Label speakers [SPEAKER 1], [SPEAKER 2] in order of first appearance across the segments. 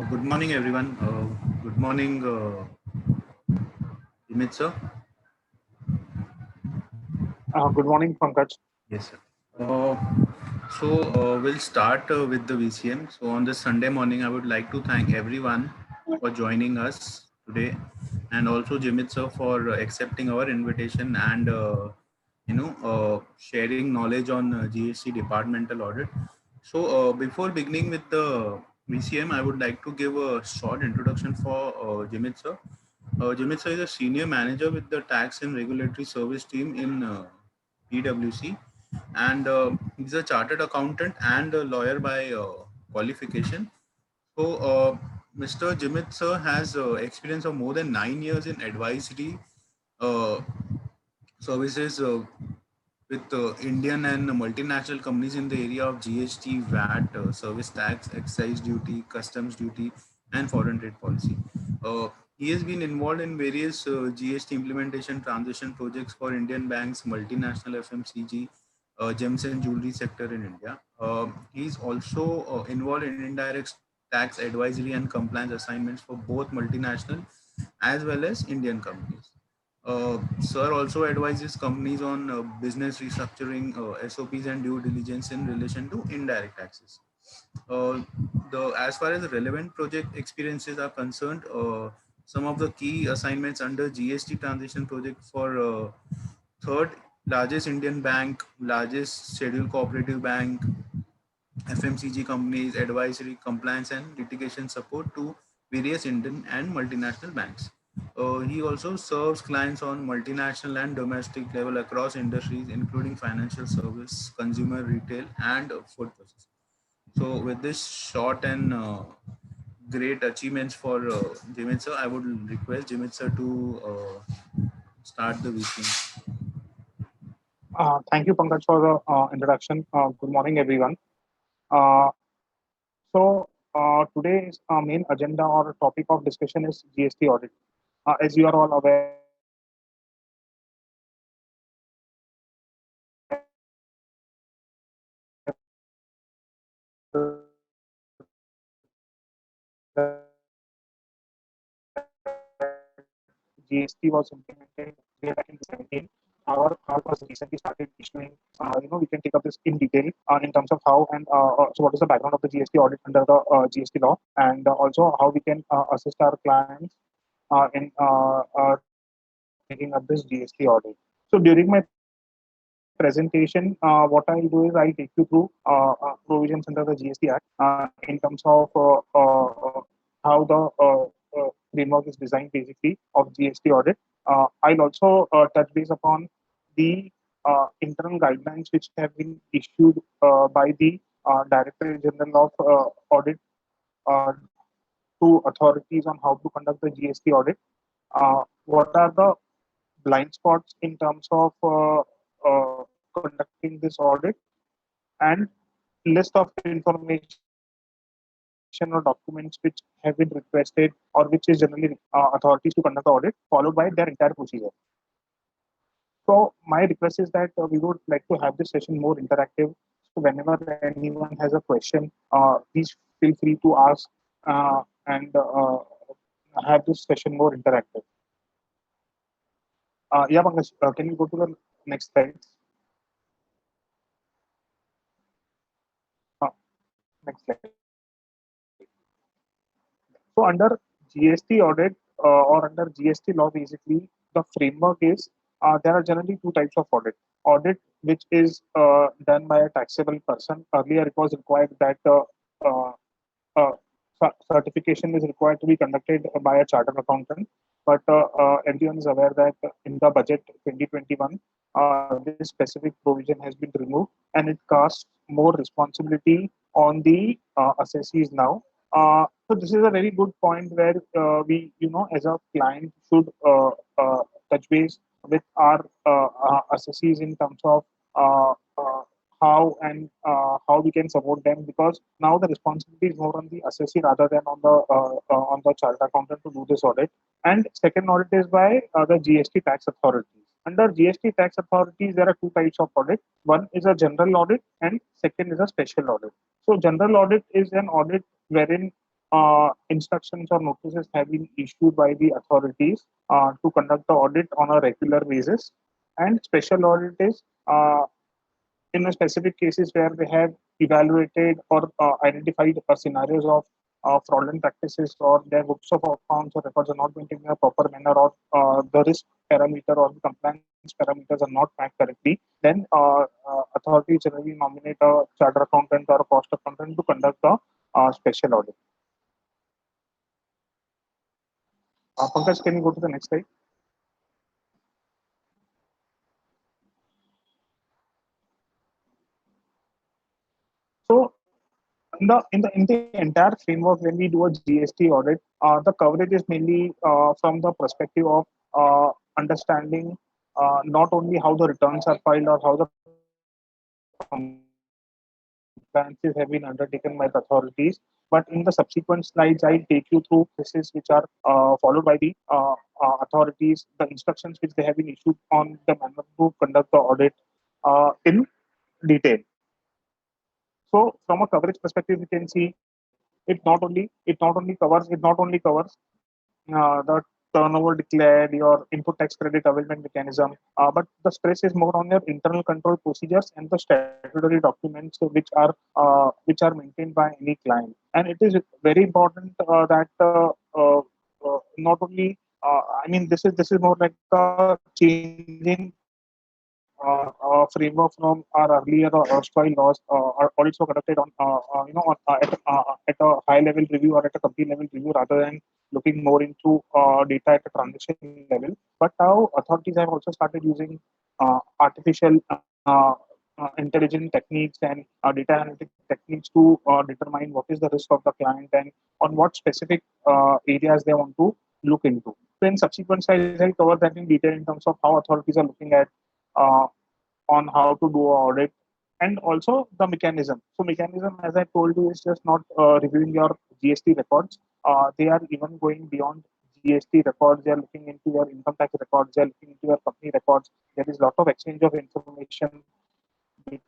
[SPEAKER 1] Good morning, everyone. Good morning, Imit sir.
[SPEAKER 2] Good morning, Pankaj.
[SPEAKER 1] Yes, sir. We'll start with the VCM. So on this Sunday morning, I would like to thank everyone for joining us today, and also Jimit sir for accepting our invitation and sharing knowledge on GST departmental audit. Before beginning with the VCM, I would like to give a short introduction for Jimit sir. Jimit sir is a senior manager with the tax and regulatory service team in PwC, and he's a chartered accountant and a lawyer by qualification. Mr. Jimit sir has experience of more than 9 years in advisory uh, services with Indian and multinational companies in the area of GST, VAT, service tax, excise duty, customs duty, and foreign trade policy. He has been involved in various GST implementation transition projects for Indian banks, multinational FMCG, gems and jewelry sector in India. He is also involved in indirect tax advisory and compliance assignments for both multinational as well as Indian companies. Sir also advises companies on business restructuring, SOPs, and due diligence in relation to indirect taxes. Uh, the as far as the relevant project experiences are concerned, some of the key assignments under GST transition project for third largest Indian bank, largest scheduled cooperative bank, FMCG companies, advisory, compliance, and litigation support to various Indian and multinational banks. He also serves clients on multinational and domestic level across industries, including financial service, consumer retail, and food processing. So, with this short and great achievements for Jimit sir, I would request Jimit sir to start the weekend.
[SPEAKER 2] Thank you, Pankaj, for the introduction. Good morning, everyone. Uh, Today's main agenda or topic of discussion is GST audit. As you are all aware, GST was implemented way back in 2017. Our was recently started issuing. We can take up this in detail in terms of how and so what is the background of the GST audit under the GST law, and also how we can assist our clients in taking up this GST audit. So during my presentation, what I'll do is I'll take you through provisions under the GST Act in terms of how the framework is designed basically of GST audit. I'll also touch base upon the internal guidelines which have been issued by the Director General of Audit uh, to authorities on how to conduct the GST audit. What are the blind spots in terms of conducting this audit, and list of information or documents which have been requested or which is generally authorities to conduct the audit, followed by their entire procedure. So my request is that we would like to have this session more interactive. So whenever anyone has a question, please feel free to ask and have this session more interactive. Yeah, Pankaj, can you go to the next slide? Uh, Next slide. So under GST audit or under GST law, basically the framework is there are generally two types of audit. Audit which is done by a taxable person. Earlier, it was required that uh, uh, certification is required to be conducted by a chartered accountant. But everyone is aware that in the budget 2021, this specific provision has been removed, and it casts more responsibility on the assessees now. So this is a very good point where we, as a client, should touch base with our assessees in terms of uh, uh, how we can support them, because now the responsibility is more on the assessee rather than on the chartered accountant to do this audit. And second audit is by the GST tax authorities. Under GST tax authorities, there are two types of audit. One is a general audit, and second is a special audit. So general audit is an audit wherein instructions or notices have been issued by the authorities to conduct the audit on a regular basis. And special audit is in a specific cases where they have evaluated or identified scenarios of fraudulent practices, or their books of accounts or records are not maintained in a proper manner, or the risk parameter or the compliance parameters are not met correctly, then authorities generally nominate a charter accountant or a cost accountant to conduct the special audit. Pankaj, can you go to the next slide? So in the entire framework, when we do a GST audit, the coverage is mainly from the perspective of understanding not only how the returns are filed or how the compliances have been undertaken by the authorities, but in the subsequent slides, I'll take you through processes which are followed by the authorities, the instructions which they have been issued on the manner to conduct the audit in detail. So from a coverage perspective, we can see it not only covers the turnover declared, your input tax credit availment mechanism, but the stress is more on your internal control procedures and the statutory documents which are maintained by any client. And it is very important that not only I mean this is more like a changing framework from our earlier or erstwhile laws. Our audits were conducted on at a high level review or at a company level review rather than looking more into data at a transaction level. But now authorities have also started using artificial intelligent techniques and data analytic techniques to determine what is the risk of the client and on what specific areas they want to look into. So in subsequent slides, I'll cover that in detail in terms of how authorities are looking at uh, on how to do an audit and also the mechanism. So mechanism, as I told you, is just not reviewing your GST records. They are even going beyond GST records. They are looking into your income tax records. They are looking into your company records. There is a lot of exchange of information between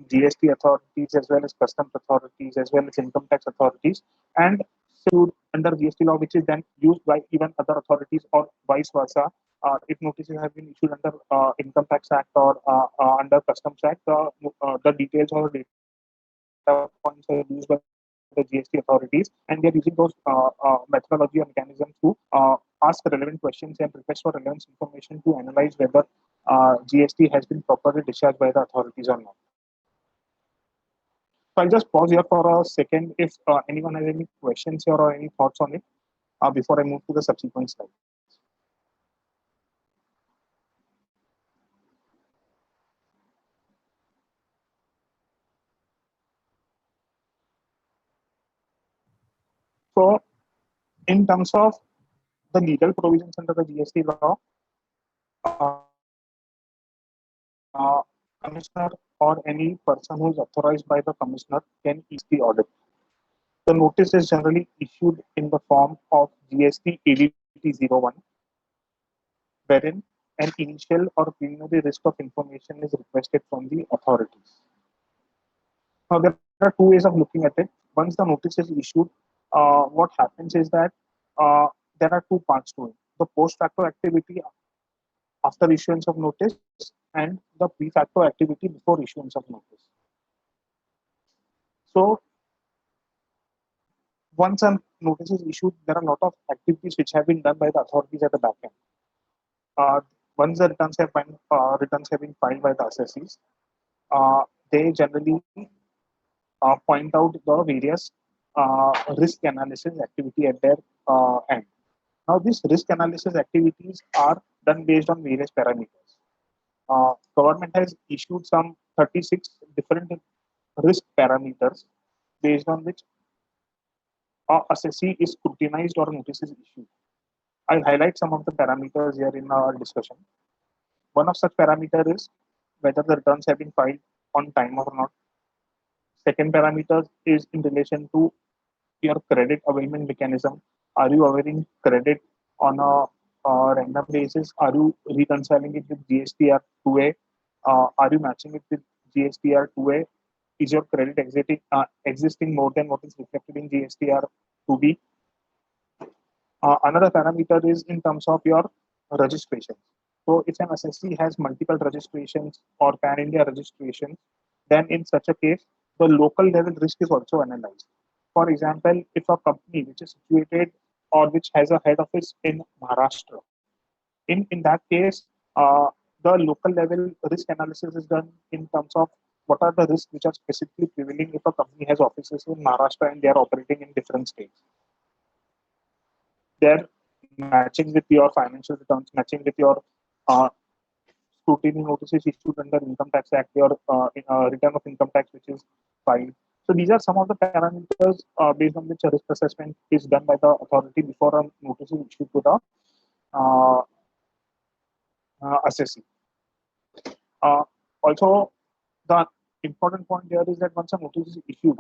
[SPEAKER 2] GST authorities as well as customs authorities as well as income tax authorities, and issued under GST law, which is then used by even other authorities or vice versa. If notices have been issued under Income Tax Act or under Customs Act, the details or data points are used by the GST authorities, and they are using those methodology or mechanisms to ask relevant questions and request for relevant information to analyze whether GST has been properly discharged by the authorities or not. So I'll just pause here for a second if anyone has any questions here or any thoughts on it before I move to the subsequent slides. So in terms of the legal provisions under the GST law, commissioner or any person who is authorized by the commissioner can issue the audit. The notice is generally issued in the form of GST ADT 01, wherein an initial or preliminary risk of information is requested from the authorities. Now, there are two ways of looking at it. Once the notice is issued, what happens is that there are two parts to it: the post facto activity after issuance of notice and the pre facto activity before issuance of notice. So, once a notice is issued, there are a lot of activities which have been done by the authorities at the back end. Uh, Once the returns have been filed by the assessees, they generally point out the various risk analysis activity at their end. Now, these risk analysis activities are done based on various parameters. Government has issued some 36 different risk parameters based on which assessee is scrutinized or notice is issued. I'll highlight some of the parameters here in our discussion. One of such parameter is whether the returns have been filed on time or not. Second parameter is in relation to your credit availment mechanism. Are you availing credit on a random basis? Are you reconciling it with GSTR 2A? Are you matching it with GSTR 2A? is your credit existing more than what is reflected in GSTR 2B. Another parameter is in terms of your registration. So if an assessee has multiple registrations or pan-India registrations, then in such a case, the local level risk is also analyzed. For example, if a company which is situated or which has a head office in Maharashtra, in that case, the local level risk analysis is done in terms of what are the risks which are specifically prevailing if a company has offices in Maharashtra and they are operating in different states. They're matching with your financial returns, matching with your uh, scrutiny notices issued under Income Tax Act, your return of income tax which is filed. So these are some of the parameters based on which a risk assessment is done by the authority before a notice is issued to the uh, assessee. Also, the important point here is that once a notice is issued,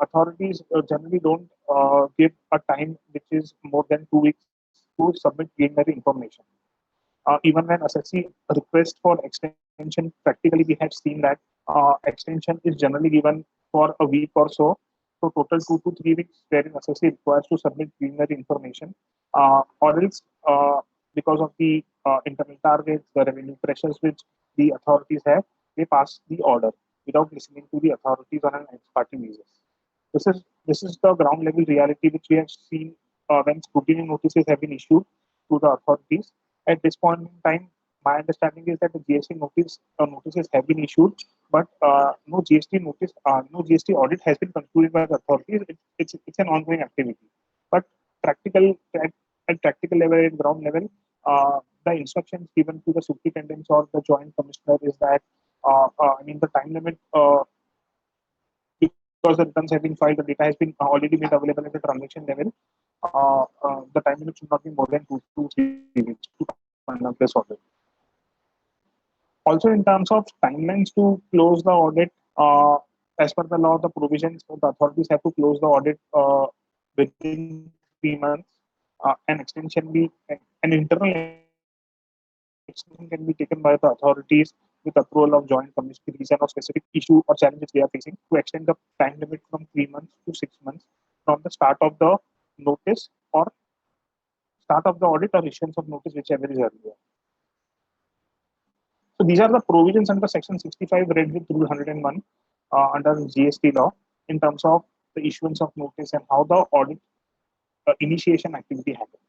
[SPEAKER 2] authorities generally don't give a time which is more than 2 weeks to submit preliminary information. Even when assessee request for extension, practically we have seen that extension is generally given for a week or so. So total 2 to 3 weeks wherein assessee requires to submit preliminary information, or else because of the internal targets, the revenue pressures which the authorities have, they pass the order without listening to the authorities on an ex parte basis. This is the ground level reality which we have seen when scrutiny notices have been issued to the authorities. At this point in time, my understanding is that the GST notices have been issued, but no GST notice, no GST audit has been concluded by the authorities. It's an ongoing activity. But practical at practical level, at ground level, the instructions given to the superintendents or the joint commissioner is that I mean the time limit because the returns have been filed, the data has been already made available at the transaction level. The time limit should not be more than 2 to 3 weeks to conduct this audit. Also, in terms of timelines to close the audit, as per the law, the provisions the authorities have to close the audit within 3 months. An extension be an internal extension can be taken by the authorities with approval of joint commissioners based on a specific issue or challenge which they are facing to extend the time limit from 3 months to 6 months from the start of the notice or start of the audit or issuance of notice, whichever is earlier. So these are the provisions under Section 65 read with Rule 101 under GST law in terms of the issuance of notice and how the audit initiation activity happens.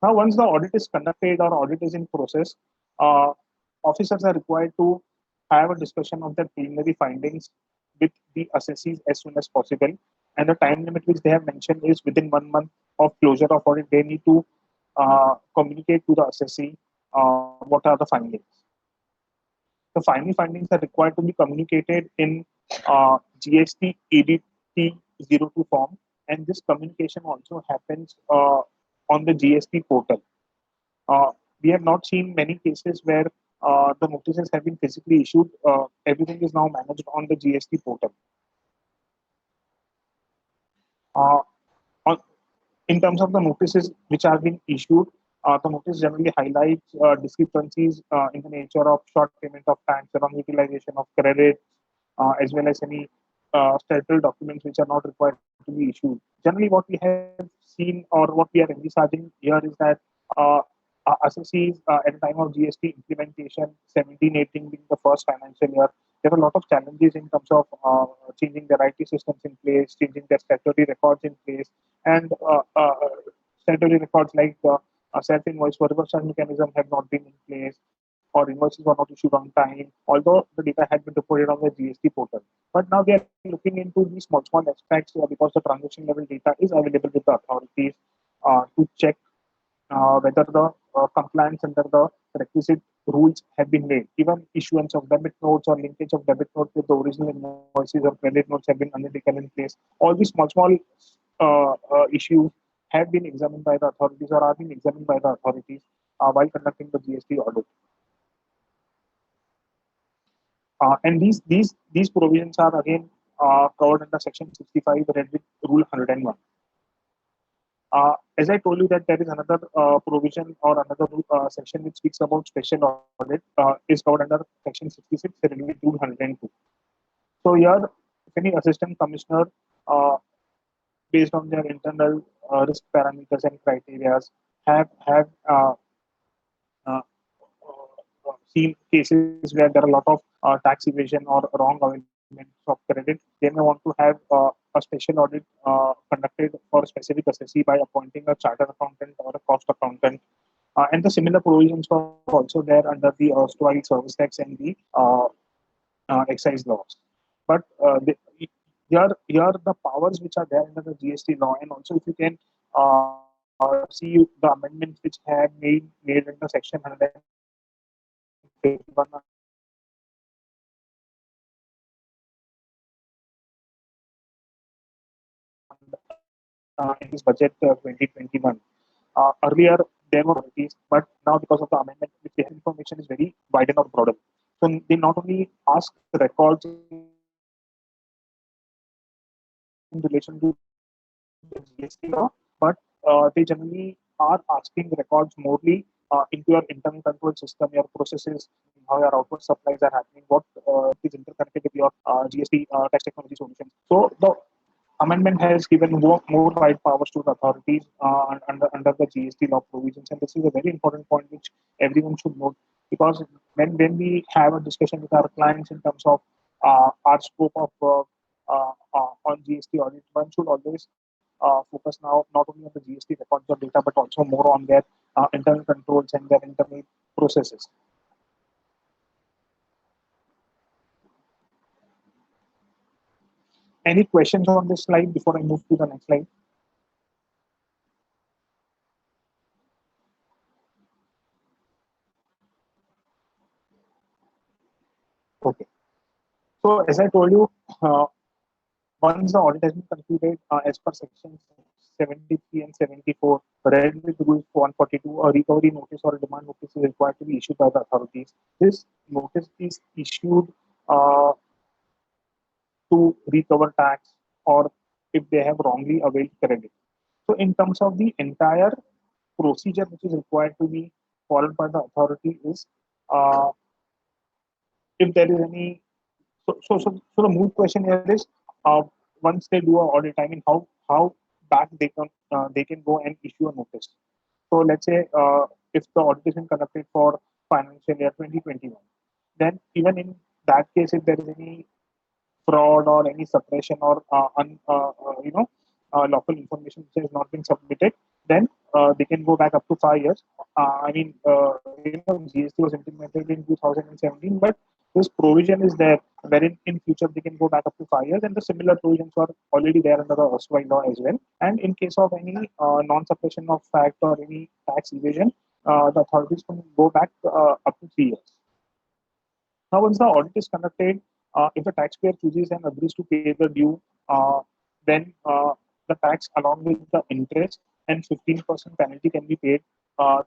[SPEAKER 2] Now, once the audit is conducted or audit is in process, uh, officers are required to have a discussion of their preliminary findings with the assessees as soon as possible. And the time limit which they have mentioned is within 1 month of closure of audit, they need to communicate to the assessee what are the findings. The final findings are required to be communicated in GST ADT 02 form, and this communication also happens on the GST portal. Uh, we have not seen many cases where the notices have been physically issued. Everything is now managed on the GST portal. Uh, on, in terms of the notices which are being issued, the notice generally highlights discrepancies in the nature of short payment of tax, wrong utilization of credit, as well as any statutory documents which are not required to be issued. Generally, what we have seen or what we are envisaging here is that uh, assessees at the time of GST implementation, 17-18 being the first financial year, there were a lot of challenges in terms of changing their IT systems in place, changing their statutory records in place, and statutory records like self-invoice for reverse charge mechanism have not been in place, or invoices were not issued on time, although the data had been reported on the GST portal. But now they are looking into these small aspects because the transaction level data is available with the authorities to check whether the compliance under the requisite rules have been made. Even issuance of debit notes or linkage of debit notes with the original invoices or credit notes have been undertaken in place. All these small issues have been examined by the authorities or are being examined by the authorities while conducting the GST audit. And these provisions are again covered under Section 65 read with Rule 101. As I told you that there is another provision or another section which speaks about special audit is covered under Section 66 read with Rule 102. So here, if any assistant commissioner, uh, based on their internal risk parameters and criteria, have uh, seen cases where there are a lot of tax evasion or wrong availment of credit, they may want to have a special audit conducted for a specific assessee by appointing a chartered accountant or a cost accountant. And the similar provisions are also there under the erstwhile service tax and the excise laws. But here the powers which are there under the GST law, and also if you can see the amendments which have made under section 151 in this budget 2021. Earlier, there were authorities, but now because of the amendment, the information is very widened or broader. So they not only ask records in relation to the GST law, but they generally are asking records morely into your internal control system, your processes, how your outward supplies are happening, what is interconnected with your GST tax technology solutions. So the amendment has given more wide powers to the authorities under the GST law provisions, and this is a very important point which everyone should note, because when we have a discussion with our clients in terms of our scope of work on GST audit, one should always focus now not only on the GST records or data, but also more on their internal controls and their internal processes. Any questions on this slide before I move to the next slide? Okay. So as I told you, once the audit has been concluded, as per section 73 and 74, read with rules 142, a recovery notice or a demand notice is required to be issued by the authorities. This notice is issued uh, to recover tax or if they have wrongly availed credit. So in terms of the entire procedure which is required to be followed by the authority is, uh, if there is any, so the moot question here is, once they do an audit, I mean, how back they can go and issue a notice. So let's say if the audit is been conducted for financial year 2021, then even in that case, if there is any fraud or any suppression or local information which has not been submitted, then they can go back up to 5 years. GST was implemented in 2017, but this provision is there wherein in future they can go back up to 5 years, and the similar provisions are already there under the erstwhile law as well. And in case of any non-suppression of fact or any tax evasion, the authorities can go back up to 3 years. Now, once the audit is conducted, if the taxpayer chooses and agrees to pay the due, then the tax along with the interest and 15% penalty can be paid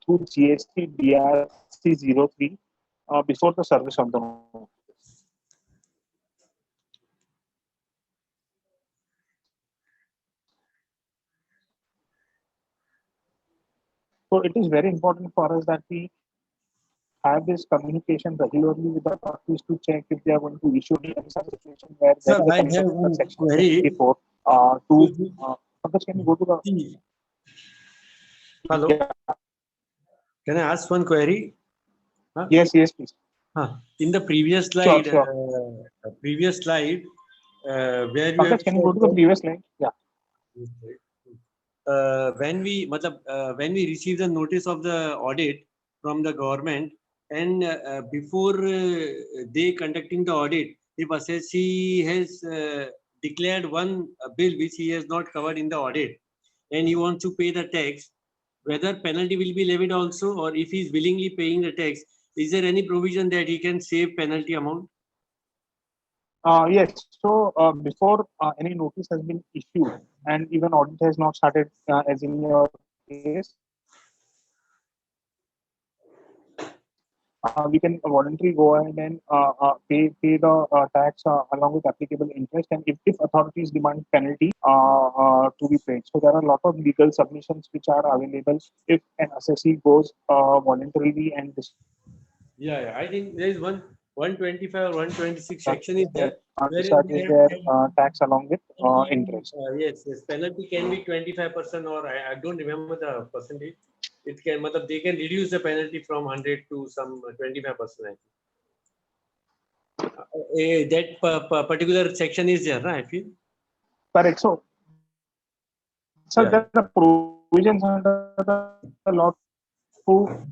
[SPEAKER 2] through GST DRC 03 before the service of the notice. So it is very important for us that we have this communication regularly with the authorities to check if they are going to issue any such situation where there
[SPEAKER 3] Sir,
[SPEAKER 2] is a
[SPEAKER 3] I have
[SPEAKER 2] condition
[SPEAKER 3] one
[SPEAKER 2] section
[SPEAKER 3] query.
[SPEAKER 2] 74 Pankaj, can you go to the
[SPEAKER 3] Hello.
[SPEAKER 2] Yeah.
[SPEAKER 3] Can I ask one query? Huh?
[SPEAKER 2] Yes, please.
[SPEAKER 3] In the previous slide,
[SPEAKER 2] Sure.
[SPEAKER 3] Where you
[SPEAKER 2] Pankaj,
[SPEAKER 3] have
[SPEAKER 2] can you go to the previous slide? Yeah.
[SPEAKER 3] When we receive the notice of the audit from the government, and before they conducting the audit, if assessee has declared one bill which he has not covered in the audit, and he wants to pay the tax, whether penalty will be levied also, or if he is willingly paying the tax, is there any provision that he can save penalty amount?
[SPEAKER 2] Yes. So before any notice has been issued and even audit has not started, as in your case, we can voluntarily go ahead and pay the tax along with applicable interest, and if authorities demand penalty to be paid. So there are a lot of legal submissions which are available if an assessee goes voluntarily and
[SPEAKER 3] Yeah, I think there is one 125 or 126 section is there.
[SPEAKER 2] Discharge is there, tax along with interest.
[SPEAKER 3] Yes, penalty can be 25%, or I don't remember the percentage. It can, they can reduce the penalty from 100 to some 25%. That particular section is there, right? I feel.
[SPEAKER 2] Correct. So, there are provisions under the law to.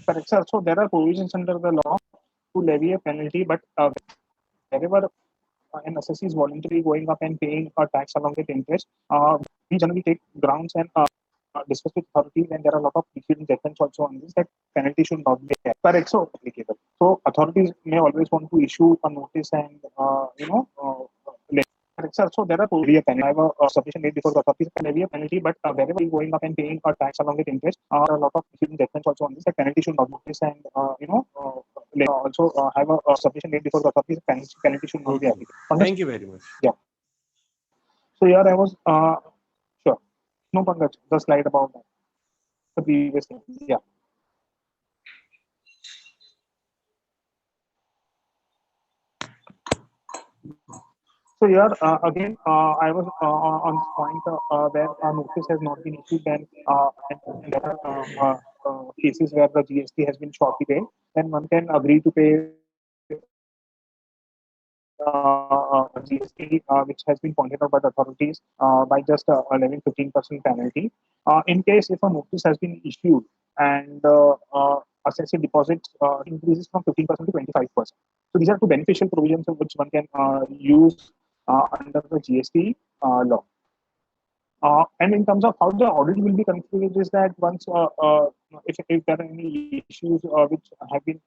[SPEAKER 2] Correct, sir. So there are provisions under the law to levy a penalty, but wherever an assessee is voluntarily going up and paying a tax along with interest, we generally take grounds and discuss with authorities, and there are a lot of precedent judgments also on this that penalty should not be correct. So applicable. So authorities may always want to issue a notice and correct, sir. So there are levy a penalty. I have a sufficient date before the authorities can levy a penalty, but wherever you're going up and paying a tax along with interest, there are a lot of precedent judgments also on this that penalty should not be notice and also have a sufficient date before the authorities penalty should not be applicable.
[SPEAKER 3] Thank you very much.
[SPEAKER 2] Yeah. So here I was sure. No, Pankaj, the slide about that. The previous thing. Yeah. So here again, I was on this point where a notice has not been issued, and there are cases where the GST has been shortly paid, then one can agree to pay GST, which has been pointed out by the authorities by just 11-15% penalty. In case if a notice has been issued and assessed deposits increases from 15% to 25%. So these are two beneficial provisions of which one can use under the GST law. And in terms of how the audit will be configured is that once if there are any issues which have been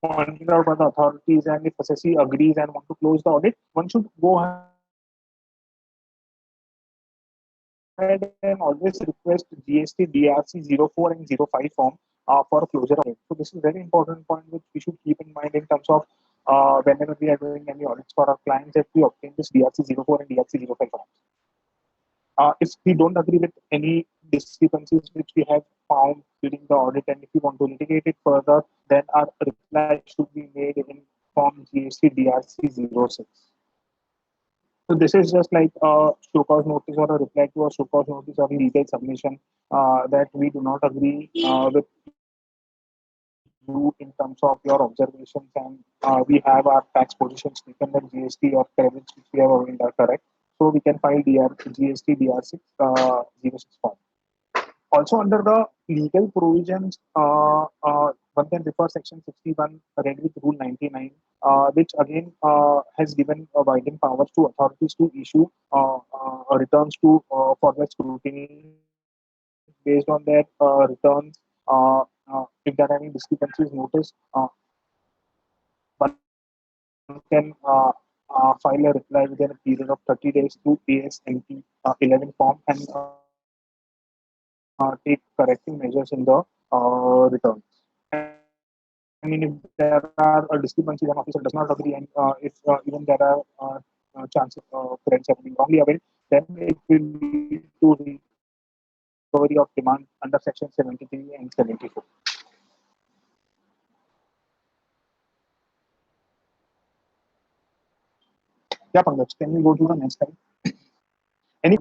[SPEAKER 2] pointed out by the authorities, and if assessee agrees and want to close the audit, one should go ahead and always request GST DRC 04 and 05 form for closure of it. So this is a very important point which we should keep in mind in terms of whenever we are doing any audits for our clients, that we obtain this DRC 04 and DRC 05 forms. If we don't agree with any discrepancies which we have found during the audit, and if we want to litigate it further, then our reply should be made in form GST DRC 06. So this is just like a show cause notice or a reply to a show cause notice or a legal submission that we do not agree with you in terms of your observations, and we have our tax positions taken that GST or credits which we have availed are correct. So we can file GST DR6 06 form. Also under the legal provisions, one can refer section 61 read with rule 99, which again has given widening powers to authorities to issue returns to further scrutiny based on their returns. If there are any discrepancies noticed, one can file a reply within a period of 30 days through ASMP 11 form and take corrective measures in the returns. I mean, if there are discrepancies, an officer does not agree, and if even there are chances of credits have been wrongly availed, then it will lead to recovery of demand under section 73 and 74. Yeah, Pankaj, can we go to the next slide? Any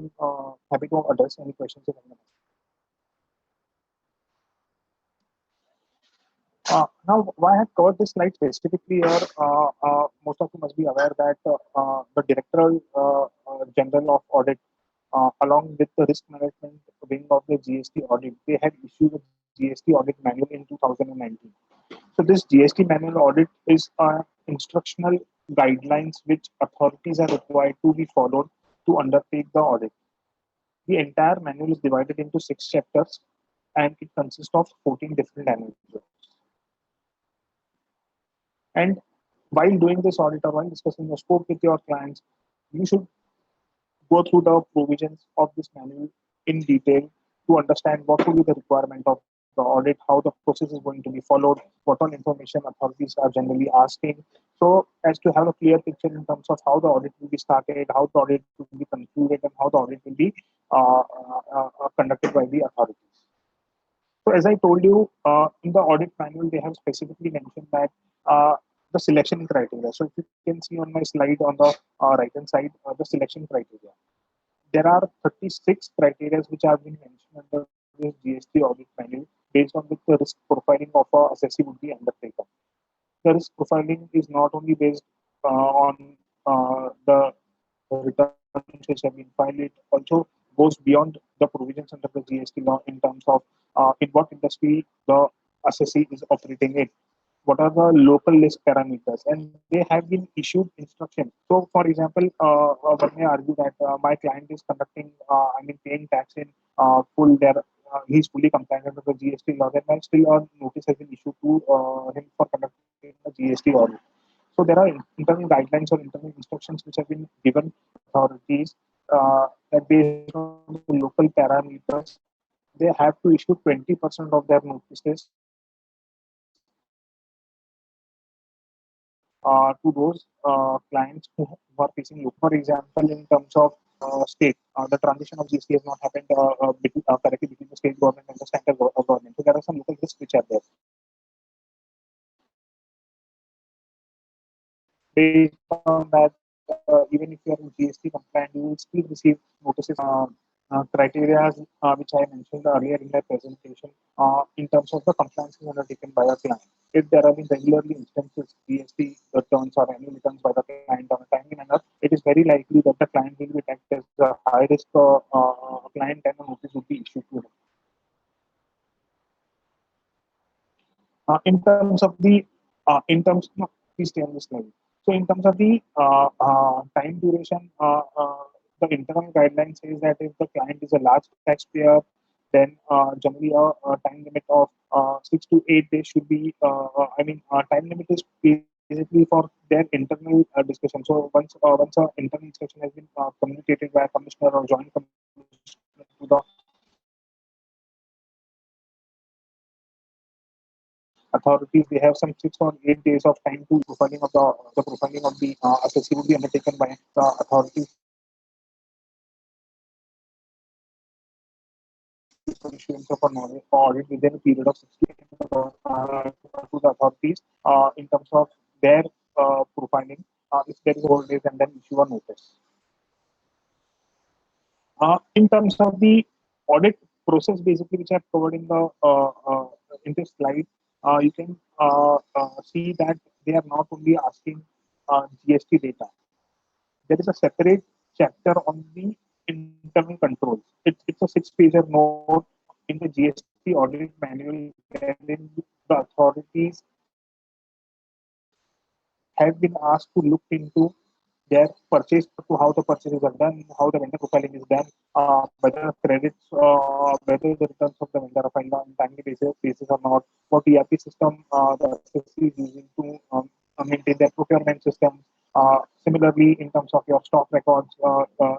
[SPEAKER 2] happy to address any questions if anyone has. Now, why I have covered this slide specifically here, most of you must be aware that the Director General of Audit, along with the risk management wing of the GST audit, they had issued a GST audit manual in 2019. So this GST manual audit is instructional guidelines which authorities are required to be followed to undertake the audit. The entire manual is divided into 6 chapters, and it consists of 14 different annual reports. And while doing this audit or while discussing the scope with your clients, you should go through the provisions of this manual in detail to understand what will be the requirement of the audit, how the process is going to be followed, what all information authorities are generally asking. So as to have a clear picture in terms of how the audit will be started, how the audit will be concluded, and how the audit will be conducted by the authorities. So as I told you, in the audit manual, they have specifically mentioned that the selection criteria. So if you can see on my slide on the right hand side, the selection criteria. There are 36 criteria which have been mentioned under this GST audit manual based on which the risk profiling of a assessee would be undertaken. The risk profiling is not only based on the returns which have been filed, it also goes beyond the provisions under the GST law in terms of in what industry the assessee is operating in, what are the local list parameters, and they have been issued instructions. So for example, one may argue that my client is conducting paying tax in full there, he's fully compliant with the GST law, then still a notice has been issued to him for conducting a GST audit. So there are internal guidelines or internal instructions which have been given authorities that based on the local parameters, they have to issue 20% of their notices to those clients who are facing local. For example, in terms of state, the transition of GST has not happened correctly between the state government and the central government. So there are some local risks which are there. Based on that, even if you are in GST compliant, you will still receive notices criteria which I mentioned earlier in my presentation in terms of the compliance is undertaken by a client. If there have been regularly instances GST returns or any returns by the client on a timely manner, it is very likely that the client will be tagged as a high risk client and a notice would be issued to him. In terms of the no, please stay on this slide. So in terms of the time duration, the internal guideline says that if the client is a large taxpayer, then generally a time limit of 6 to 8 days should be. Time limit is basically for their internal discussion. So once a internal instruction has been communicated by a commissioner or joint commissioner to the authorities, they have some 6 or 8 days of time to profiling of the assessee would be undertaken by the authorities for issuance of a issuance of a knowledge audit within a period of 60 days to the authorities in terms of their profiling. If there is a whole days and then issue a notice. In terms of the audit process, basically, which I've covered in this slide, you can see that they are not only asking GST data. There is a separate chapter on the internal controls. It's a 6-page note in the GST audit manual wherein the authorities have been asked to look into their purchase, to how the purchases are done, how the vendor profiling is done, whether credits, whether the returns of the vendor are filed on timely basis or not, what ERP system the assessee is using to maintain their procurement system. Similarly, in terms of your stock records,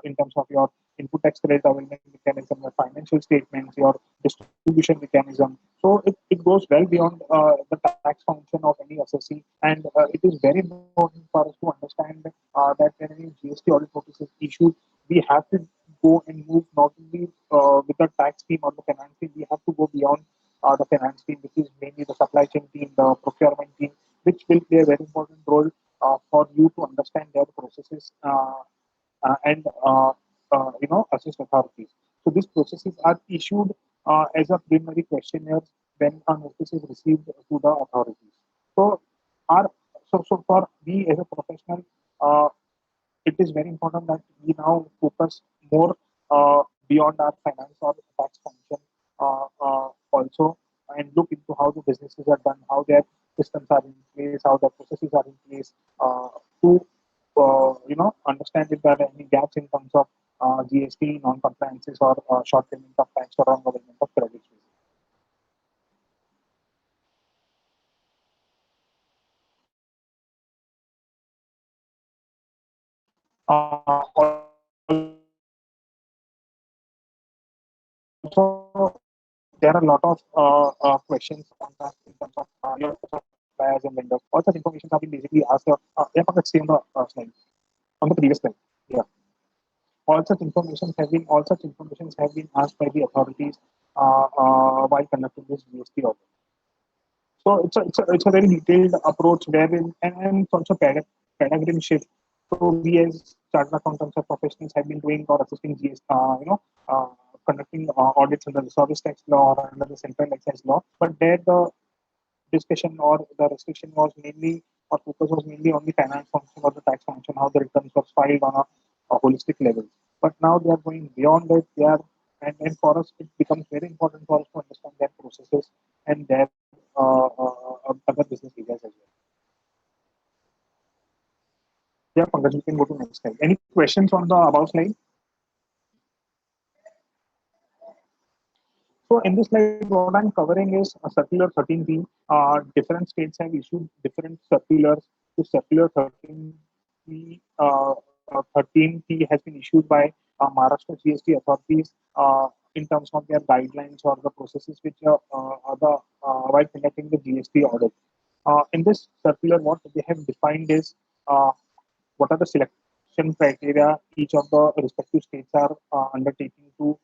[SPEAKER 2] in terms of your input tax credit availment mechanism, your financial statements, your distribution mechanism. So it goes well beyond the tax function of any assessee, and it is very important for us to understand that when any GST audit notice is issued, we have to go and move not only with the tax team or the finance team, we have to go beyond the finance team, which is mainly the supply chain team, the procurement team, which will play a very important role for you to understand their processes and assist authorities. So these processes are issued as a preliminary questionnaire when a notice is received to the authorities. So, our so for me as a professional, it is very important that we now focus more beyond our finance or tax function also, and look into how the businesses are done, how their systems are in place, how the processes are in place to understand if there are any gaps in terms of GST non-compliances or short payment of tax or wrong availment of credits. Also, there are a lot of questions on that in terms of your suppliers and vendors. All such information have been basically asked. Yeah, let's see on the slide, on the previous slide. Yeah. all such informations have been asked by the authorities while conducting this GST audit. So it's a very detailed approach wherein and it's also paradigm shift. So we as chartered accountants or professionals have been doing or assisting conducting audits under the service tax law or under the central excise law. But there the discussion or the restriction was mainly or focus was mainly on the finance function or the tax function, how the returns were filed on a holistic level. But now they are going beyond it. They are and for us it becomes very important for us to understand their processes and their other business areas as well. Yeah, Pankaj, we can go to next slide. Any questions on the about slide? So in this slide, what I'm covering is a circular 13B. Different states have issued different circulars. The circular 13P has been issued by Maharashtra GST authorities in terms of their guidelines or the processes which are while conducting the GST audit. In this circular, what they have defined is what are the selection criteria each of the respective states are undertaking to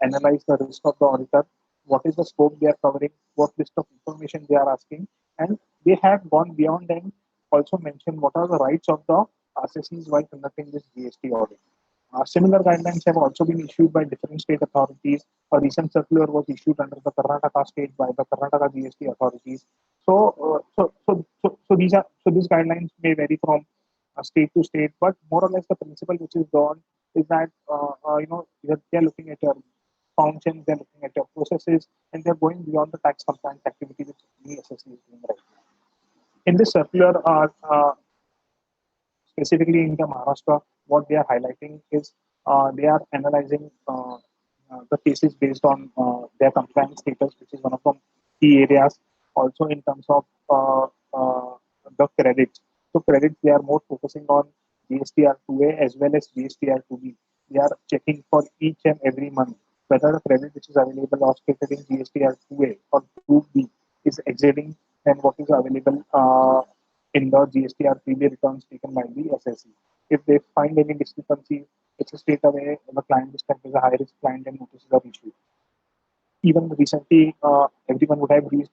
[SPEAKER 2] analyze the risk of the auditor, what is the scope they are covering, what list of information they are asking, and they have gone beyond and also mentioned what are the rights of the assessees while conducting this GST audit. Similar guidelines have also been issued by different state authorities. A recent circular was issued under the Karnataka state by the Karnataka GST authorities. So these guidelines may vary from state to state, but more or less the principle which is drawn is that they're looking at your functions, they're looking at your processes, and they're going beyond the tax compliance activity which any assessee is doing right now. In this circular, specifically in the Maharashtra, what they are highlighting is they are analyzing the cases based on their compliance status, which is one of the key areas. Also, in terms of the credits. So, credits they are more focusing on GSTR 2A as well as GSTR 2B. They are checking for each and every month whether the credit which is available or stated in GSTR 2A or 2B is exceeding than what is available in the GSTR 3B returns taken by the SSE. If they find any discrepancy, it's a straight away the client is kept as a high risk client and notices are issued. Even recently, everyone would have read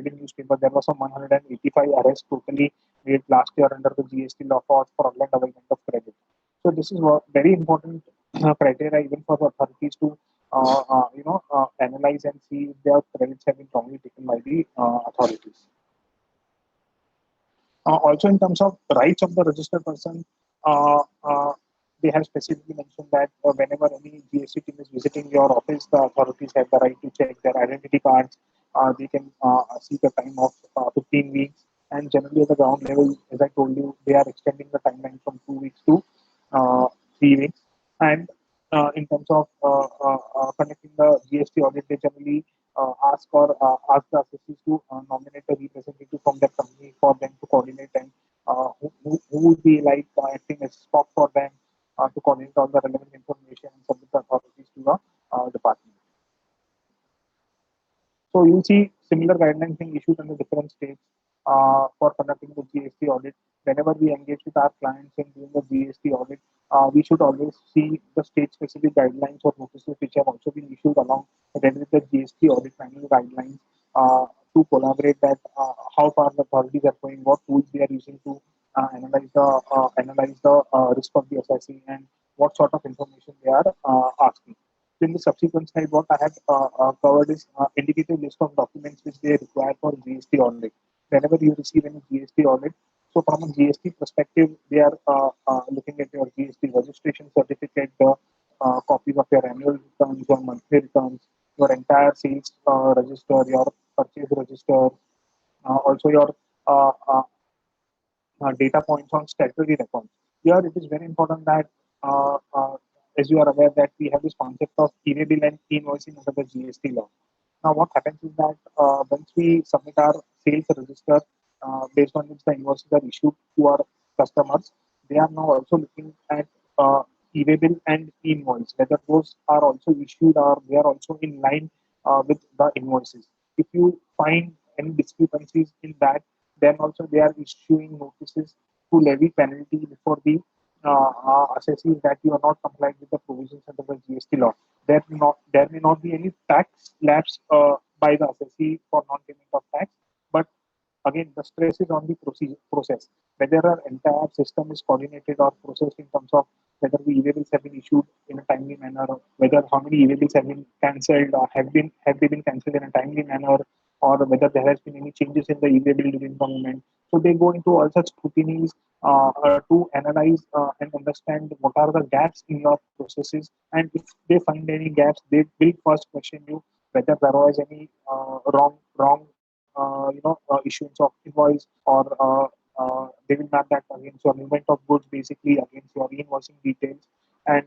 [SPEAKER 2] in newspaper, there was some 185 arrests totally made last year under the GST law for fraudulent availment of credit. So this is very important criteria even for the authorities to analyze and see if their credits have been wrongly taken by the authorities. Also, in terms of rights of the registered person, they have specifically mentioned that whenever any GST team is visiting your office, the authorities have the right to check their identity cards. They can seek a time of 15 weeks. And generally, at the ground level, as I told you, they are extending the timeline from 2 weeks to 3 weeks. And in terms of conducting the GST audit, they generally ask the assessees to nominate a representative from their company for them to coordinate and who would be like acting as stock for them to coordinate all the relevant information and submit the authorities to the department. So you'll see similar guidelines being issued in the different states for conducting the GST audit. Whenever we engage with our clients in doing the GST audit, we should always see the state-specific guidelines or notices which have also been issued along with the GST audit manual guidelines to collaborate that how far the authorities are going, what tools they are using to analyze the risk of the assessee, and what sort of information they are asking. In the subsequent slide, what I have covered is indicative list of documents which they require for GST audit. Whenever you receive any GST audit, so from a GST perspective, they are looking at your GST registration certificate, the copies of your annual returns, your monthly returns, your entire sales register, your purchase register, also your data points on statutory records. Here, it is very important that, as you are aware, that we have this concept of e-way bill and e-invoicing under the GST law. Now, what happens is that once we submit our sales register based on which the invoices are issued to our customers, they are now also looking at e-way bill and e-invoice, whether those are also issued or they are also in line with the invoices. If you find any discrepancies in that, then also they are issuing notices to levy penalty before the assesses that you are not compliant with the provisions under the GST law, there may not be any tax lapse by the assessee for non-payment of tax, but again, the stress is on the process. Whether our entire system is coordinated or processed in terms of whether the e-bills have been issued in a timely manner, or whether how many e-bills have been cancelled or have they been cancelled in a timely manner, or whether there has been any changes in the e-bill during the moment. So they go into all such scrutinies to analyze and understand what are the gaps in your processes, and if they find any gaps, they will first question you whether there was any wrong issuance of invoice, or they will map that against your movement of goods, basically against your invoicing details, and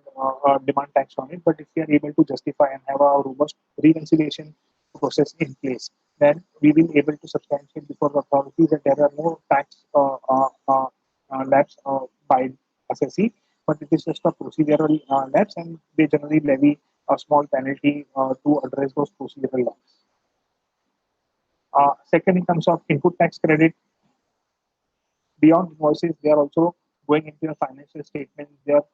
[SPEAKER 2] demand tax on it. But if we are able to justify and have a robust reconciliation process in place, then we will able to substantiate before the authorities that there are no tax lapse by assessee, but it is just a procedural lapse, and they generally levy a small penalty to address those procedural lapses. Second, in terms of input tax credit, beyond invoices, they are also going into your financial statements, your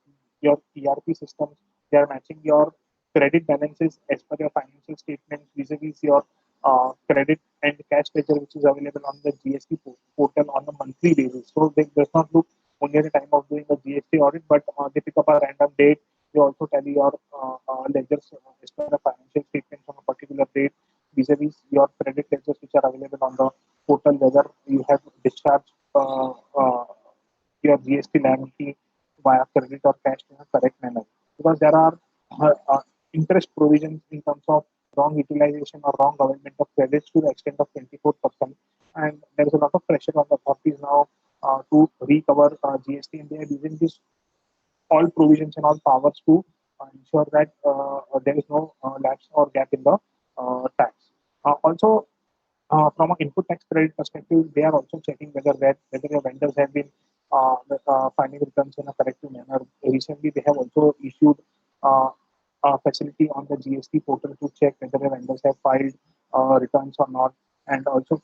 [SPEAKER 2] ERP systems. They are matching your credit balances as per your financial statements vis-a-vis your credit and cash ledger, which is available on the GST portal on a monthly basis. So they does not look only at the time of doing a GST audit, but they pick up a random date. They also tally your ledgers as per the financial statements on a particular date vis-a-vis your credit ledgers, which are available on the portal, whether you have discharged your GST liability via credit or cash in a correct manner. Because there are interest provisions in terms of wrong utilization or wrong government of credits to the extent of 24%. And there is a lot of pressure on the authorities now to recover GST, and they are using this all provisions and all powers to ensure that there is no lapse or gap in the tax. Also, from an input tax credit perspective, they are also checking whether your vendors have been filing returns in a corrective manner. Recently, they have also issued uh, a facility on the GST portal to check whether the vendors have filed returns or not, and also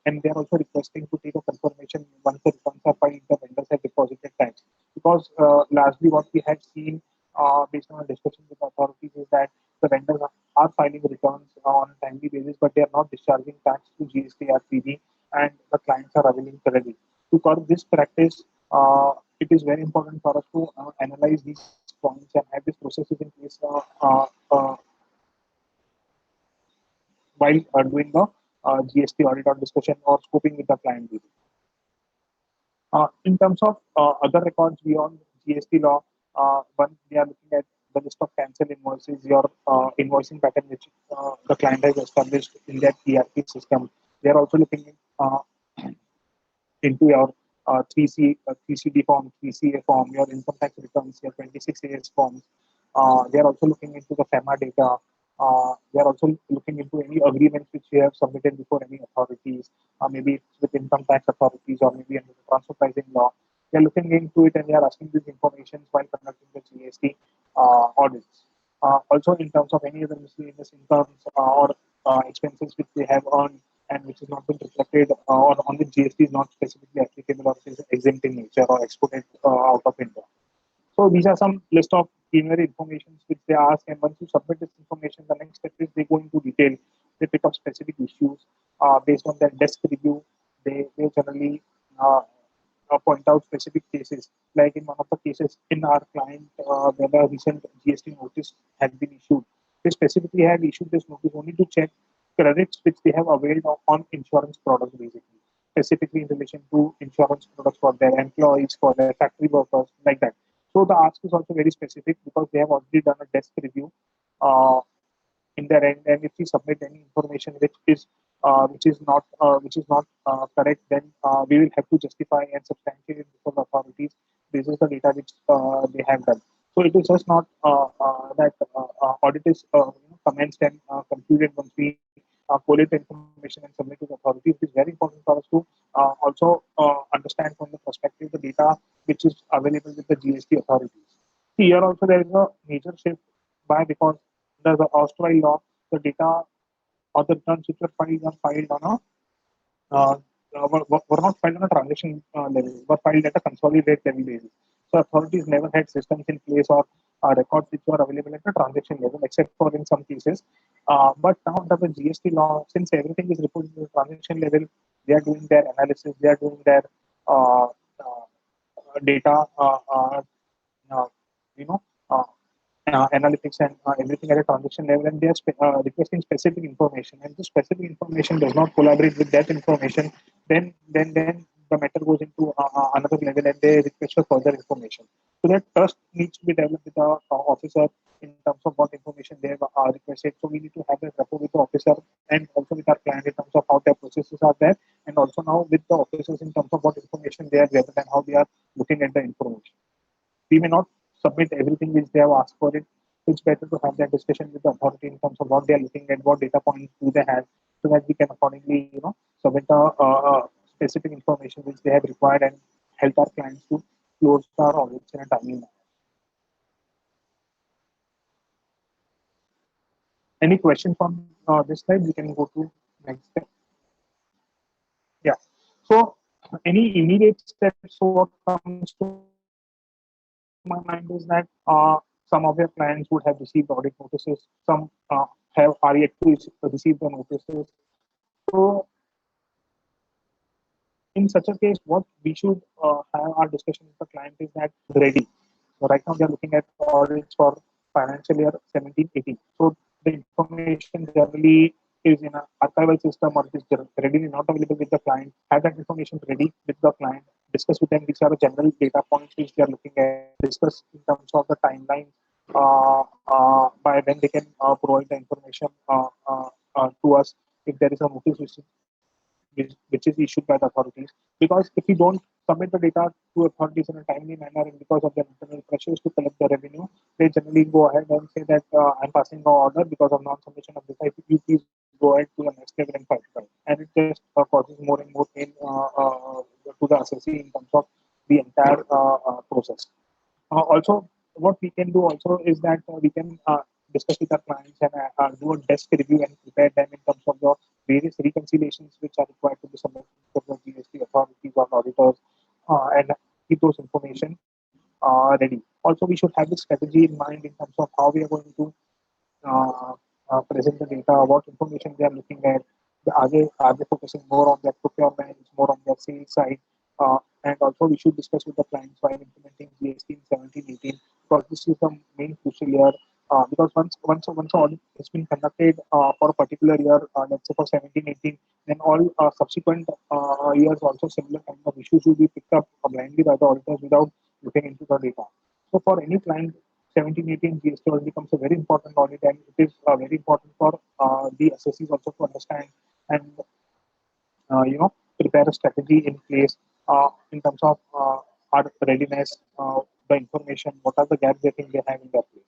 [SPEAKER 2] and they are also requesting to take a confirmation once the returns are filed, the vendors have deposited tax. Because lastly, what we had seen based on a discussion with authorities is that the vendors are filing returns on a timely basis, but they are not discharging tax to GST or PB, and the clients are availing credit. To curb this practice, it is very important for us to analyze these points and have these processes in place while doing the GST audit or discussion or scoping with the client. In terms of other records beyond GST law, one we are looking at the list of cancelled invoices, your invoicing pattern which the client has established in their ERP system. They are also looking into your 3CD form, 3CA form, your income tax returns, your 26AS forms. They are also looking into the FEMA data. They are also looking into any agreements which you have submitted before any authorities, maybe it's with income tax authorities or maybe under the transfer pricing law. They are looking into it and they are asking these information while conducting the GST audits. Also, in terms of any other miscellaneous incomes or expenses which they have earned and which has not been reflected or on the GST is not specifically applicable or is exempt in nature or exported out of India. So these are some list of preliminary information which they ask, and once you submit this information, the next step is they go into detail. They pick up specific issues based on their desk review. They generally point out specific cases. Like in one of the cases in our client, where the recent GST notice has been issued, they specifically have issued this notice only to check credits which they have availed on insurance products, basically, specifically in relation to insurance products for their employees, for their factory workers, like that. So the ask is also very specific because they have already done a desk review uh, in their end, and if we submit any information which is not correct, then we will have to justify and substantiate it before the authorities. This is the data which they have done. So it is just not that audit is commenced and concluded once we collate the information and submit to the authorities. It is very important for us to also understand from the perspective the data which is available with the GST authorities. Here also there is a major shift by because under the Australian law, the data or the returns which were filed on a were not filed on a transaction level, were filed at a consolidated level basis. So the authorities never had systems in place or records which were available at the transaction level, except for in some cases. But now under the GST law, since everything is reported at the transaction level, they are doing their analysis, they are doing their data, uh, you know, uh, analytics and everything at a transaction level, and they are requesting specific information, and the specific information does not collaborate with that information, then the matter goes into another level, and they request for further information. So that trust needs to be developed with the officer in terms of what information they have requested. So we need to have that rapport with the officer and also with our client in terms of how their processes are there, and also now with the officers in terms of what information they have gathered and how they are looking at the information. We may not submit everything which they have asked for it. It's better to have that discussion with the authority in terms of what they are looking at, what data points do they have, so that we can accordingly, submit specific information which they have required and help our clients to close our audits in a timely manner. Any questions on this slide? We can go to next step. Yeah. So any immediate steps, what comes to my mind is that some of your clients would have received audit notices, some are yet to receive the notices. So in such a case, what we should have our discussion with the client is that ready. So right now they are looking at audits for financial year 17-18. So the information generally is in an archival system or it is readily not available with the client. Have that information ready with the client. Discuss with them which are the general data points which they are looking at. Discuss in terms of the timeline by when they can provide the information to us if there is a notice which is issued by the authorities. Because if we don't submit the data to authorities in a timely manner and because of their internal pressures to collect the revenue, they generally go ahead and say that I'm passing no order because of non-submission of this. You please go ahead to the next level and fight it out. And it just causes more and more pain to the assessee in terms of the entire process. Also, what we can do also is that we can discuss with our clients and do a desk review and prepare them in terms of the various reconciliations which are required to be submitted to the GST authorities or auditors and keep those information ready. Also, we should have this strategy in mind in terms of how we are going to uh, present the data, what information they are looking at. Are they focusing more on their procurement, more on their sales side? And also, we should discuss with the clients while implementing GST in 17-18 because this is the main crucial year. Because once audit has been conducted for a particular year, let's say for 17-18, then all subsequent years also similar kind of issues will be picked up blindly by the auditors without looking into the data. So for any client, 17-18 GST audit becomes a very important audit, and it is very important for the assessees also to understand and prepare a strategy in place in terms of our readiness, the information, what are the gaps they think they have in their place.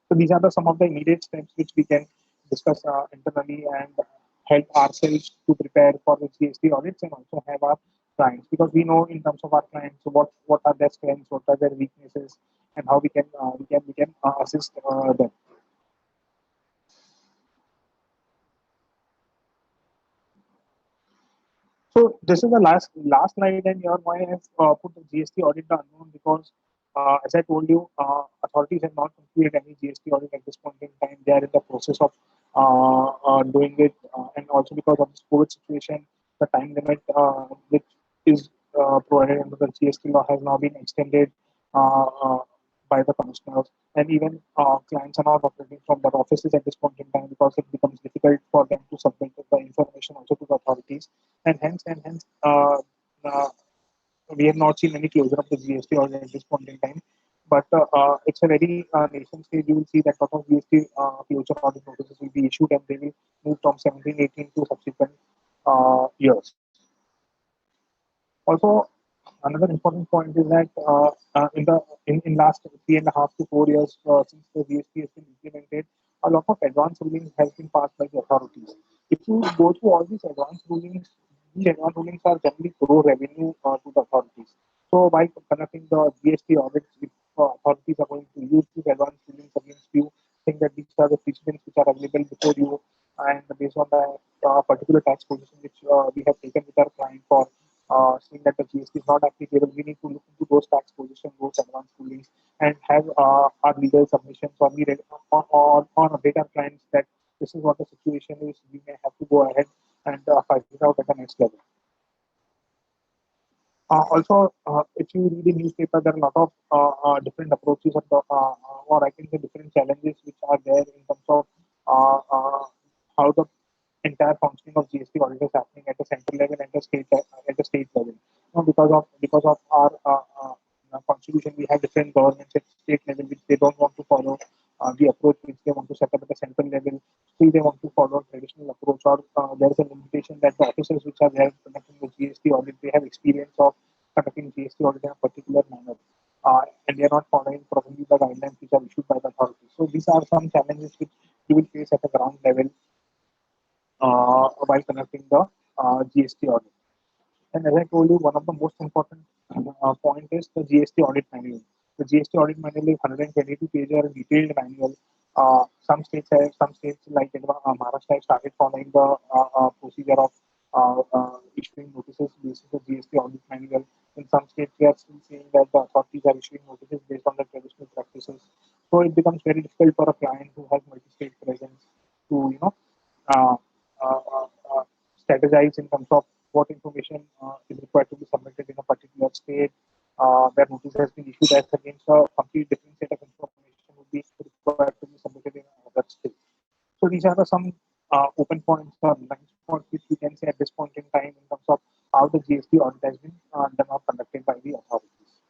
[SPEAKER 2] So these are some of the immediate steps which we can discuss internally and help ourselves to prepare for the GST audits and also have our clients, because we know in terms of our clients what are their strengths, what are their weaknesses, and how we can assist them. So this is the last slide, and here why I have put the GST audit the unknown because, as I told you, authorities have not completed any GST audit at this point in time. They are in the process of doing it, and also because of this COVID situation, the time limit which is provided under the GST law has now been extended by the commissioners, and even clients are not operating from their offices at this point in time because it becomes difficult for them to submit the information also to the authorities, and hence we have not seen any closure of the GST audit at this point in time. But it's a very nation state. You will see that lot of GST closure audit notices will be issued, and they will move from 17-18 to subsequent years. Also, another important point is that in last 3.5 to 4 years since the GST has been implemented, a lot of advanced rulings has been passed by the authorities. If you go through all these advanced rulings are generally pro revenue to the authorities. So by conducting the GST audits, if authorities are going to use these advanced rulings against you, think that these are the precedents which are available before you, and based on the particular tax position which we have taken with our client for seeing that the GST is not applicable, we need to look into those tax positions, those advanced rulings, and have our legal submissions or update our clients that this is what the situation is. We may have to go ahead and fight it out at the next level. Also, if you read the newspaper, there are a lot of different approaches or I can say different challenges which are there in terms of how the entire functioning of GST audit is happening at the central level and at the state level. Because of our constitution, we have different governments at state level which they don't want to follow the approach which they want to set up at the central level. Still, they want to follow a traditional approach, or there is a limitation that the officers which are there conducting the GST audit, they have experience of conducting GST audit in a particular manner. And they are not following probably the guidelines which are issued by the authorities. So these are some challenges which you will face at the ground level while conducting the GST audit. And as I told you, one of the most important point is the GST audit manual. The GST audit manual is 122 page or detailed manual. Some states like Maharashtra have started following the procedure of issuing notices based on the GST audit manual. In some states, we are still seeing that the authorities are issuing notices based on the traditional practices. So it becomes very difficult for a client who has multi-state presence to uh, uh, uh, uh, strategize in terms of what information is required to be submitted in a particular state, where notice has been issued as against a complete different set of information would be required to be submitted in another state. So these are some open points or blind spots which we can say at this point in time in terms of how the GST audit has been done or conducted by the authorities.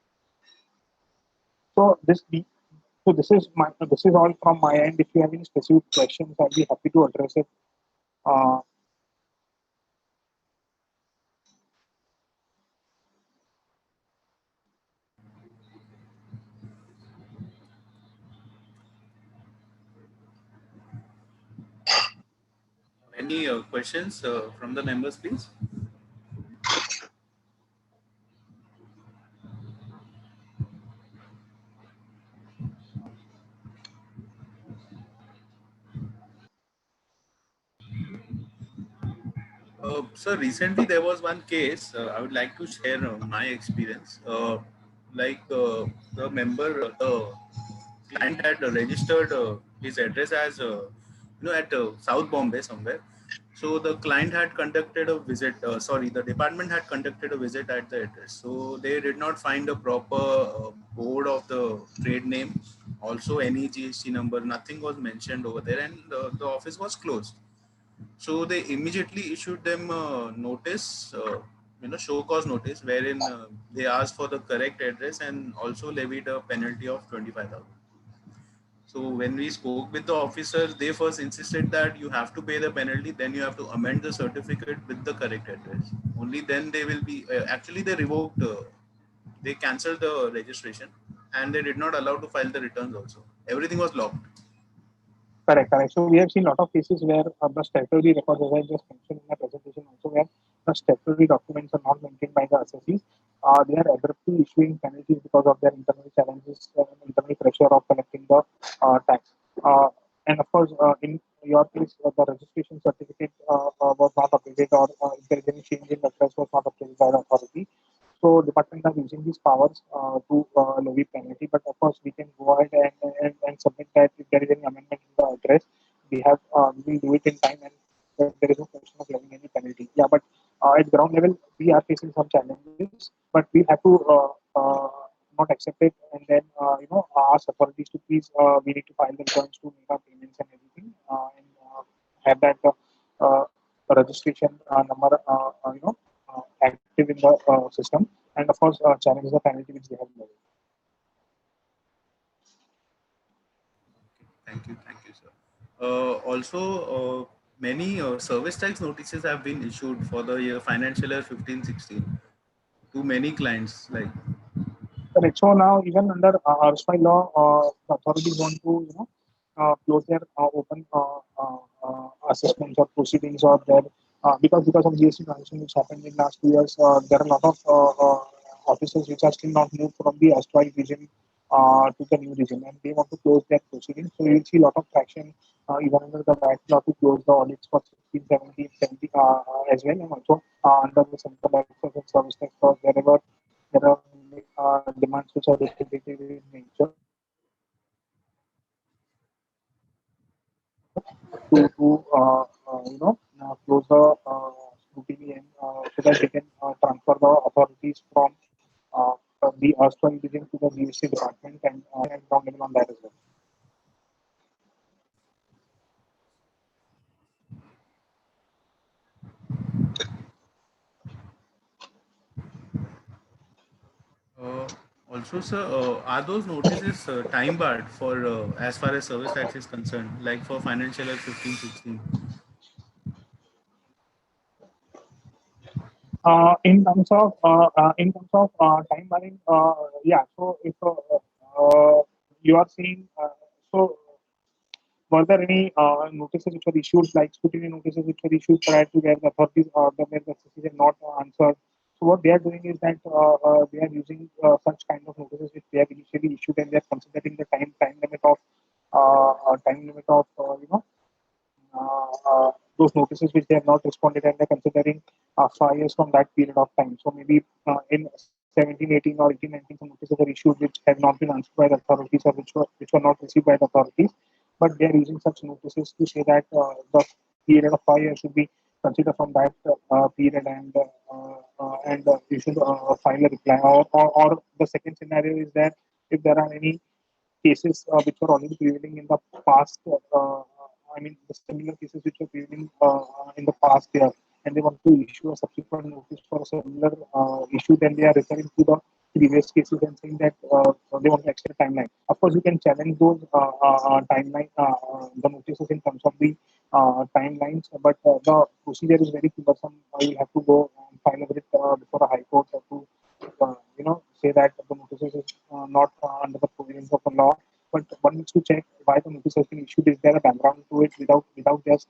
[SPEAKER 2] So this is all from my end. If you have any specific questions, I'll be happy to address it. Uh,
[SPEAKER 1] Any questions from the members, please? So recently there was one case. I would like to share my experience. The member, the client had registered his address as at South Bombay somewhere. So the client had conducted a visit. The department had conducted a visit at the address. So they did not find a proper board of the trade name. Also, any GST number, nothing was mentioned over there, and the office was closed. So they immediately issued them a notice, show cause notice, wherein they asked for the correct address and also levied a penalty of 25,000. So when we spoke with the officers, they first insisted that you have to pay the penalty, then you have to amend the certificate with the correct address. Only then they will be. Actually, they revoked. They cancelled the registration, and they did not allow to file the returns. Also, everything was locked.
[SPEAKER 2] Correct, correct. So we have seen a lot of cases where the statutory records, as I just mentioned in my presentation, also where the statutory documents are not maintained by the assessees. They are abruptly issuing penalties because of their internal challenges, internal pressure of collecting the tax. And of course, in your case, the registration certificate was not updated, or if there is any change in address was not updated by the authority. So department are using these powers to levy penalty, but of course we can go ahead and submit that if there is any amendment in the address, we will do it in time, and there is no question of levying any penalty. Yeah, but at ground level we are facing some challenges, but we have to not accept it, and then ask authorities to please we need to file the returns to make our payments and everything, and have that registration number active in the system, and of course challenge the penalty which they have levied.
[SPEAKER 1] Thank you, sir. Many service tax notices have been issued for the year financial year 15-16 to many clients.
[SPEAKER 2] Correct. So now even under erstwhile law, the authorities want to close their open assessments or proceedings, or their because of GST transition which happened in last 2 years, there are a lot of officers which are still not moved from the erstwhile region to the new regime, and they want to close their proceedings. So you'll see a lot of traction even under the VAT law to close the audits for 16, 17, 70 as well, and also under the Central Access and Service Tax laws wherever there are demands which are repetitive in nature close the scrutiny and so that they can transfer the authorities from the erstwhile division to the GST department and down level on that as well.
[SPEAKER 1] Also, sir, are those notices time barred for as far as service tax is concerned, like for financial year 15, 16?
[SPEAKER 2] In terms of time barring, yeah. So if you are seeing, so were there any notices which were issued, like scrutiny notices which were issued prior to where the authorities or where the CCs have not answered? So what they are doing is that they are using such kind of notices which they have initially issued, and they are considering the time limit of those notices which they have not responded, and they're considering 5 years from that period of time. So maybe in 17, 18 or 18, 19, some notices were issued which have not been answered by the authorities or which were not received by the authorities. But they are using such notices to say that the period of 5 years should be considered from that period, and you should file a reply. Or the second scenario is that if there are any cases which were already prevailing in the past, the similar cases which were prevailing in the past year, and they want to issue a subsequent notice for a similar issue, then they are referring to the previous cases and saying that they want to extend the timeline. Of course, you can challenge those the notices in terms of the timelines, but the procedure is very cumbersome. You have to go and file a writ before a high court to say that the notices is not under the provisions of the law. But one needs to check why the notice has been issued. Is there a background to it without just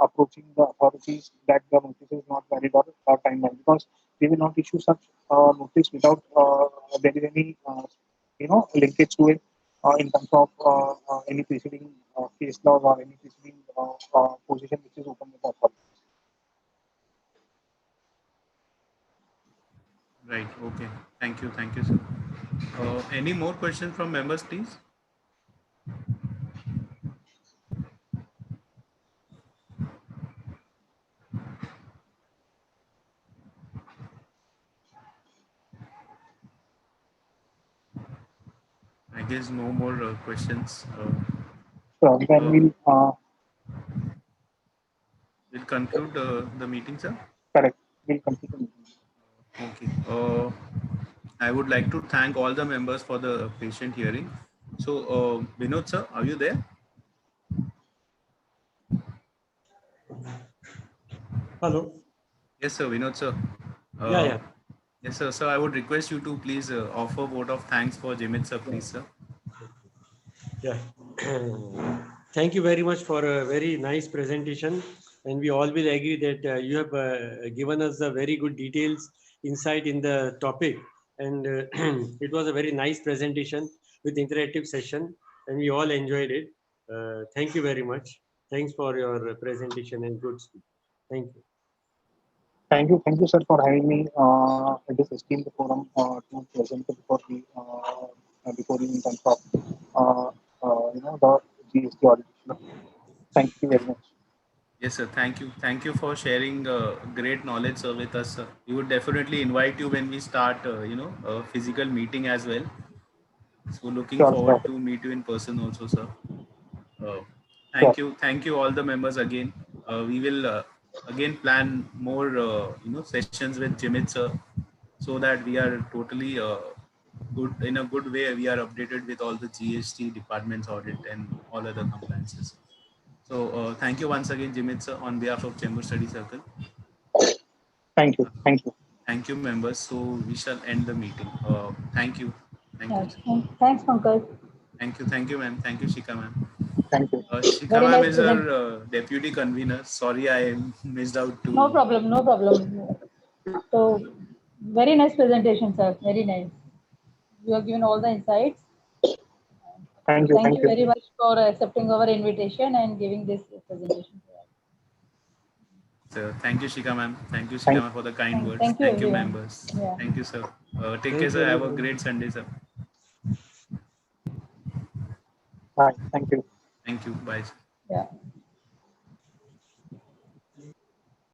[SPEAKER 2] approaching the authorities that the notice is not valid or timeline? Because they will not issue such notice without there is any linkage to it in terms of any preceding case laws or any preceding position which is open with the authorities.
[SPEAKER 1] Right. Okay. Thank you, sir. Any more questions from members, please? I guess no more questions.
[SPEAKER 2] So then
[SPEAKER 1] We'll conclude the meeting, sir.
[SPEAKER 2] correct. We'll complete the meeting.
[SPEAKER 1] Okay. I would like to thank all the members for the patient hearing. So, Vinod, sir, are you there?
[SPEAKER 3] Hello.
[SPEAKER 1] Yes, sir, Vinod, sir.
[SPEAKER 3] Yeah.
[SPEAKER 1] Yes, sir. So I would request you to please offer a vote of thanks for Jimit, sir, please, sir.
[SPEAKER 3] Yeah. Thank you very much for a very nice presentation. And we all will agree that you have given us a very good details, insight in the topic. And it was a very nice presentation with interactive session. And we all enjoyed it. Thank you very much. Thanks for your presentation and good speech. Thank you.
[SPEAKER 2] Thank you, sir, for having me at this esteemed forum to present before you in terms of the GST audit. Thank you very much.
[SPEAKER 1] Yes, sir. Thank you. Thank you for sharing great knowledge, sir, with us, sir. We would definitely invite you when we start, a physical meeting as well. So looking
[SPEAKER 2] Sure,
[SPEAKER 1] forward
[SPEAKER 2] sure,
[SPEAKER 1] to meet you in person also, sir. Uh,
[SPEAKER 2] sure.
[SPEAKER 1] thank you all the members again. We will again plan more, sessions with Jimit, sir, so that we are totally good in a good way. We are updated with all the GST department's audit and all other compliances. So thank you once again, Jimit, sir, on behalf of Chembur Study Circle.
[SPEAKER 2] Thank you. Thank you.
[SPEAKER 1] Thank you, members. So we shall end the meeting. Thank you. Thank you.
[SPEAKER 4] Yes. Thanks, Pankaj.
[SPEAKER 1] Thank you, ma'am. Thank you, Shika, ma'am.
[SPEAKER 2] Thank you.
[SPEAKER 1] Shika
[SPEAKER 4] Very
[SPEAKER 1] ma'am
[SPEAKER 4] nice
[SPEAKER 1] is our deputy convener. Sorry, I missed out too.
[SPEAKER 4] No problem, no problem. So, very nice presentation, sir. Very nice. you have given all the insights.
[SPEAKER 2] Thank you.
[SPEAKER 4] Thank you very much for accepting our invitation and giving this presentation to us.
[SPEAKER 1] So thank you, Shika ma'am. Thank you, Shika ma'am, for the kind words.
[SPEAKER 4] Thank you,
[SPEAKER 1] Thank you,
[SPEAKER 4] everyone.
[SPEAKER 1] members.
[SPEAKER 4] Yeah.
[SPEAKER 1] Thank you, sir. Take
[SPEAKER 3] Thank
[SPEAKER 1] care, sir.
[SPEAKER 3] you,
[SPEAKER 1] Have a
[SPEAKER 3] everyone.
[SPEAKER 1] great Sunday, sir.
[SPEAKER 2] Bye. Thank you.
[SPEAKER 1] Thank you. Bye.
[SPEAKER 4] Yeah.